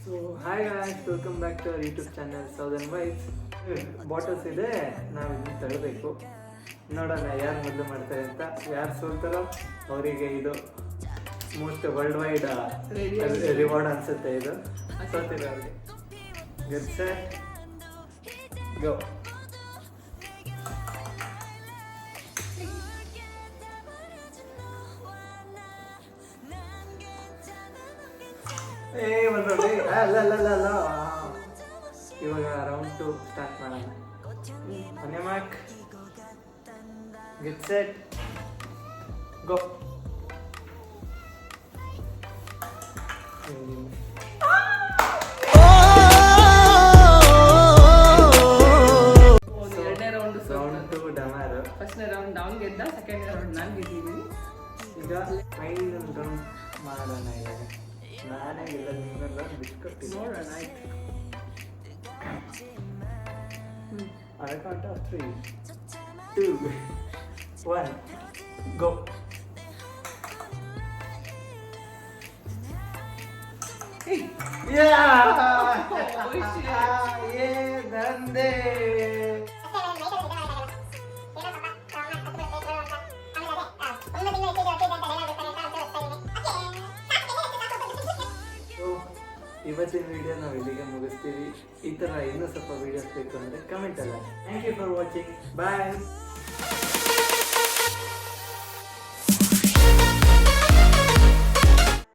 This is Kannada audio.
So hi guys, welcome back to our YouTube channel Southern Vibes. Bottles ಇದೆ, ನಾವು ಇದನ್ನು ತರಬೇಕು. ನೋಡೋಣ ಯಾರು ಮೊದಲು ಮಾಡ್ತಾರೆ ಅಂತ. ಯಾರು ಸೋಲ್ತಾರೋ ಅವರಿಗೆ ಇದು ಮೋಸ್ಟ್ ವರ್ಲ್ಡ್ ವೈಡ್ ರಿವಾರ್ಡ್ ಅನ್ಸುತ್ತೆ. ಇದು ಸೋತಿರೋ ಅವ್ರಿಗೆ. Get set go. ಅಲ್ಲ ಇವಾಗ ರೌಂಡ್ 2 ಸ್ಟಾರ್ಟ್ ಮಾಡೋಣ. ಮನೆ ಮಾರ್ಕ್, ಗೆಟ್ ಸೆಟ್ ಗೋ. ಎರಡನೇ ರೌಂಡ್ ರೌಂಡ್ 2 ಡಮಾರು. ಫಸ್ಟ್ನೇ ರೌಂಡ್ ಡೌನ್ ಗೆದ್ದ, ಸೆಕೆಂಡ್ ರೌಂಡ್ ನಾನು ಗೆದ್ದಿದ್ದೀನಿ. ಈಗ ಫೈನಲ್ ರೌಂಡ್ ಮಾಡೋಣ. ಇವಾಗ ನಾನೇ ಇಲ್ಲ, ನಿಮ್ಮೆಲ್ಲ ಬಿಟ್ಕೊಟ್ಟು ನೋಡೋಣ. ಆಯ್ತು, I count of 3, 2, 1, go. Yeah! ನಂದೇ. ಇವತ್ತಿನ ವಿಡಿಯೋ ನಾವು ಇಲ್ಲಿಗೆ ಮುಗಿಸ್ತೀವಿ. ಈ ಥರ ಇನ್ನೂ ಸ್ವಲ್ಪ ವಿಡಿಯೋಸ್ ಬೇಕು ಅಂದರೆ ಕಮೆಂಟ್ ಅಲ್ಲ. Thank you for watching. Bye.